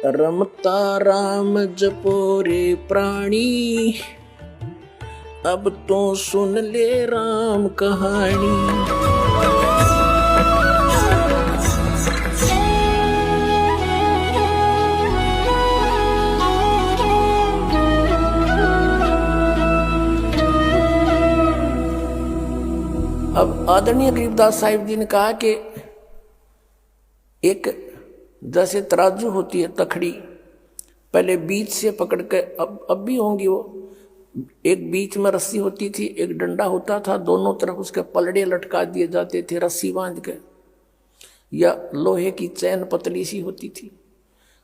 रमता राम जपो रे प्राणी, अब तो सुन ले राम कहानी। अब आदरणीय गरीबदास साहिब जी ने कहा कि एक जैसे तराजू होती है तखड़ी, पहले बीच से पकड़ के, अब भी होंगी वो, एक बीच में रस्सी होती थी, एक डंडा होता था, दोनों तरफ उसके पलड़े लटका दिए जाते थे रस्सी बांध के, या लोहे की चैन पतली सी होती थी।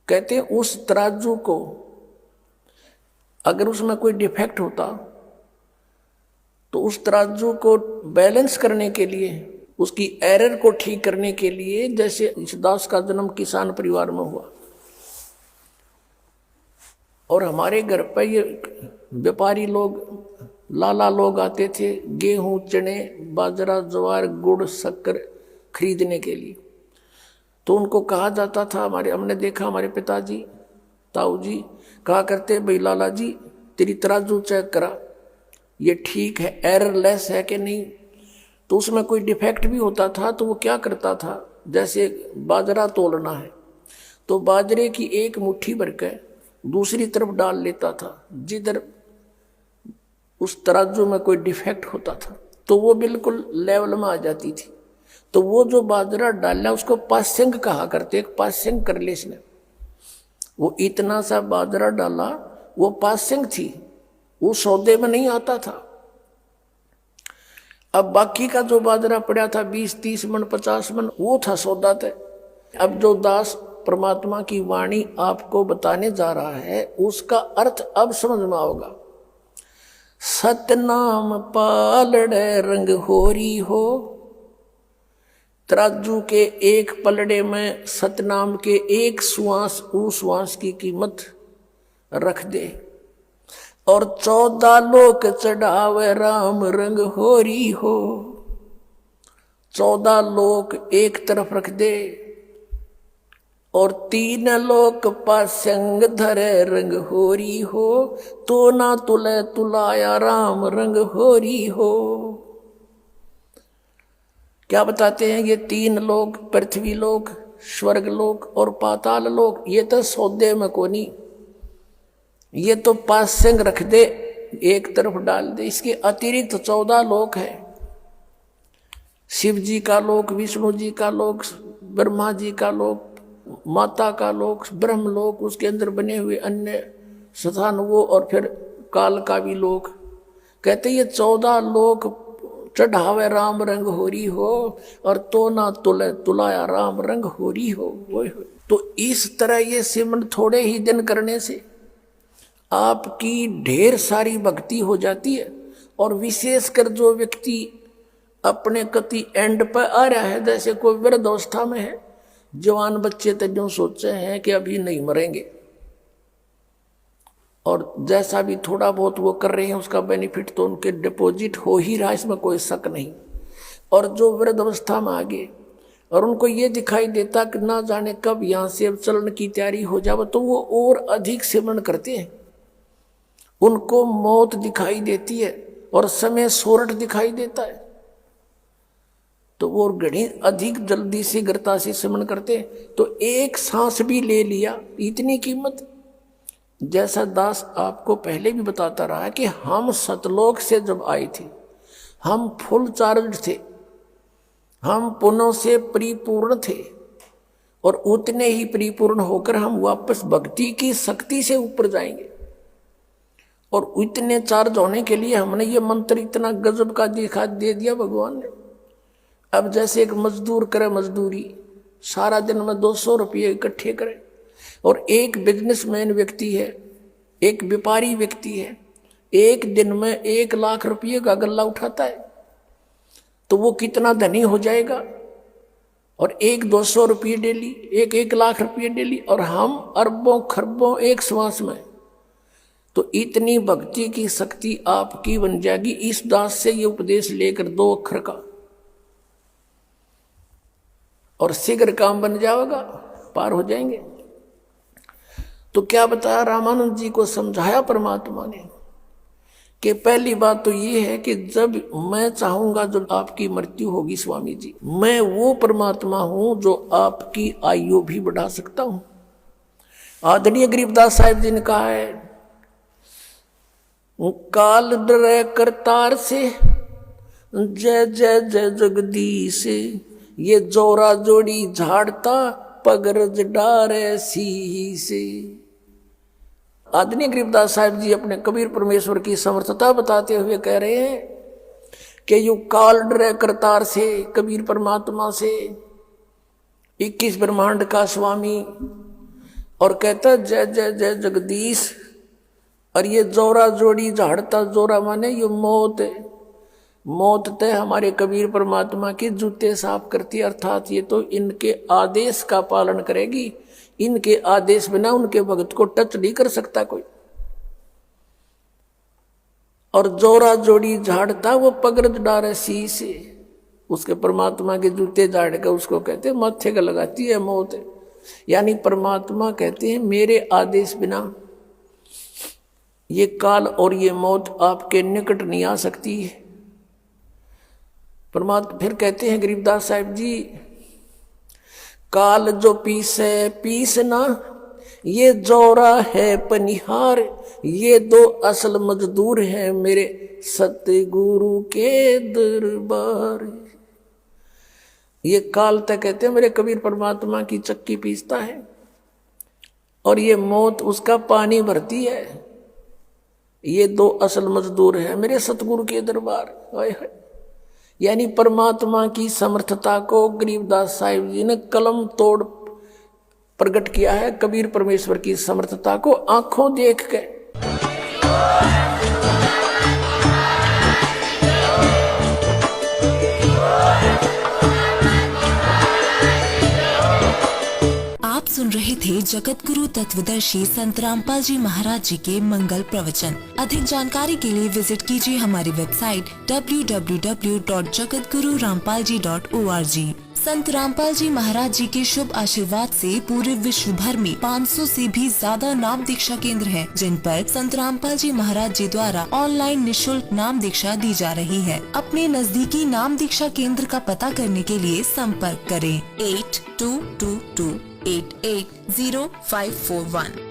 कहते हैं उस तराजू को अगर उसमें कोई डिफेक्ट होता तो उस तराजू को बैलेंस करने के लिए, उसकी एरर को ठीक करने के लिए, जैसे इस दास का जन्म किसान परिवार में हुआ और हमारे घर पर ये व्यापारी लोग, लाला लोग आते थे गेहूं, चने, बाजरा, ज्वार, गुड़, शक्कर खरीदने के लिए, तो उनको कहा जाता था, हमने देखा हमारे पिताजी, ताऊ जी कहा करते, भाई लाला जी तेरी तराजू चेक करा, ये ठीक है, एररलेस है कि नहीं। तो उसमें कोई डिफेक्ट भी होता था तो वो क्या करता था, जैसे बाजरा तोलना है तो बाजरे की एक मुट्ठी भर के दूसरी तरफ डाल लेता था, जिधर उस तराजू में कोई डिफेक्ट होता था तो वो बिल्कुल लेवल में आ जाती थी। तो वो जो बाजरा डाला उसको पास्यंग कहा करते, एक पास्यंग कर ले इसने, वो इतना सा बाजरा डाला, वो पास्यंग थी, वो सौदे में नहीं आता था। अब बाकी का जो बाजरा पड़ा था 20-30 मन 50 मन, वो था सौदा तय। अब जो दास परमात्मा की वाणी आपको बताने जा रहा है उसका अर्थ अब समझ में आओगा। सतनाम पालड़े रंग होरी हो, तराजू के एक पलड़े में सतनाम के एक सुआंस, उस सुआंस की कीमत रख दे और 14 लोक चढ़ावे राम रंग होरी हो। 14 लोक एक तरफ रख दे और 3 लोक पासंग धरे रंग होरी हो, तो ना तुले तुलाया राम रंग होरी हो। क्या बताते हैं ये 3 लोक, पृथ्वी लोक, स्वर्ग लोक और पाताल लोक, ये तो सौदे में कोनी, ये तो पासंग रख दे, एक तरफ डाल दे। इसके अतिरिक्त 14 लोक है, शिव जी का लोक, विष्णु जी का लोक, ब्रह्मा जी का लोक, माता का लोक, ब्रह्म लोक, उसके अंदर बने हुए अन्य स्थान वो, और फिर काल का भी लोक। कहते ये 14 लोक चढ़ावे राम रंग होरी हो और तो ना तुले तुलाया राम रंग होरी हो। तो इस तरह ये सिमरन थोड़े ही दिन करने से आपकी ढेर सारी भक्ति हो जाती है। और विशेषकर जो व्यक्ति अपने कति एंड पर आ रहा है, जैसे कोई वृद्धावस्था में है, जवान बच्चे तो जो सोचे हैं कि अभी नहीं मरेंगे, और जैसा भी थोड़ा बहुत वो कर रहे हैं उसका बेनिफिट तो उनके डिपॉजिट हो ही रहा, इसमें कोई शक नहीं। और जो वृद्धावस्था में आ गए और उनको ये दिखाई देता कि ना जाने कब यहाँ से अब चलन की तैयारी हो जाए, तो वो और अधिक सिमरन करते हैं। उनको मौत दिखाई देती है और समय सोरठ दिखाई देता है, तो वो घड़ी अधिक जल्दी से गृता से सिमरन करते हैं। तो एक सांस भी ले लिया, इतनी कीमत। जैसा दास आपको पहले भी बताता रहा कि हम सतलोक से जब आए थे, हम फुल चार्ज थे, हम पुनः से परिपूर्ण थे, और उतने ही परिपूर्ण होकर हम वापस भक्ति की शक्ति से ऊपर जाएंगे। और इतने चार्ज होने के लिए हमने ये मंत्र इतना गजब का दिखा दे दिया भगवान ने। अब जैसे एक मजदूर करे मजदूरी, सारा दिन में 200 रुपये इकट्ठे करे, और एक बिजनेसमैन व्यक्ति है, एक व्यापारी व्यक्ति है, एक दिन में 1 लाख रुपये का गल्ला उठाता है, तो वो कितना धनी हो जाएगा। और एक 200 रुपये डेली, एक 1 लाख रुपये डेली, और हम अरबों खरबों एक श्वास में। तो इतनी भक्ति की शक्ति आपकी बन जाएगी इस दास से ये उपदेश लेकर 2 अक्षर का, और शीघ्र काम बन जाएगा, पार हो जाएंगे। तो क्या बताया, रामानंद जी को समझाया परमात्मा ने कि पहली बात तो ये है कि जब मैं चाहूंगा, जब आपकी मृत्यु होगी स्वामी जी, मैं वो परमात्मा हूं जो आपकी आयु भी बढ़ा सकता हूं। आदरणीय गरीबदास साहिब जी ने कहा है, काल डरे करतार से, जय जय जय जगदीश, ये जोरा जोड़ी झाड़ता पगरज डारे सी से। आदरणीय गरीबदास साहिब जी अपने कबीर परमेश्वर की समर्थता बताते हुए कह रहे हैं कि यू काल डरे करतार से, कबीर परमात्मा से, 21 ब्रह्मांड का स्वामी, और कहता जय जय जय जगदीश। और ये जोरा जोड़ी झाड़ता, जोरा माने ये मौत, मौत तय हमारे कबीर परमात्मा के जूते साफ करती, अर्थात ये तो इनके आदेश का पालन करेगी, इनके आदेश बिना उनके भगत को टच नहीं कर सकता कोई। और जोरा जोड़ी झाड़ता वो पगरज डारे सी से, उसके परमात्मा के जूते झाड़ कर उसको कहते माथे का लगाती है मौत। यानी परमात्मा कहते हैं मेरे आदेश बिना ये काल और ये मौत आपके निकट नहीं आ सकती है। परमात्मा फिर कहते हैं गरीबदास साहिब जी, काल जो पीसे पीस ना, ये जोरा है पनिहार, ये दो असल मजदूर हैं मेरे सतगुरु के दरबार। ये काल तक कहते हैं मेरे कबीर परमात्मा की चक्की पीसता है, और ये मौत उसका पानी भरती है, ये दो असल मजदूर हैं मेरे सतगुरु के दरबार। यानी परमात्मा की समर्थता को गरीबदास साहिब जी ने कलम तोड़ प्रकट किया है, कबीर परमेश्वर की समर्थता को आंखों देख के। आप सुन रहे थे जगत गुरु तत्वदर्शी संत रामपाल जी महाराज जी के मंगल प्रवचन। अधिक जानकारी के लिए विजिट कीजिए हमारी वेबसाइट www.jagatgururampalji.org। संत रामपाल जी महाराज जी के शुभ आशीर्वाद से पूरे विश्व भर में 500 से भी ज्यादा नाम दीक्षा केंद्र हैं, जिन पर संत रामपाल जी महाराज जी द्वारा ऑनलाइन निशुल्क नाम दीक्षा दी जा रही है। अपने नजदीकी नाम दीक्षा केंद्र का पता करने के लिए संपर्क करें 8222880541।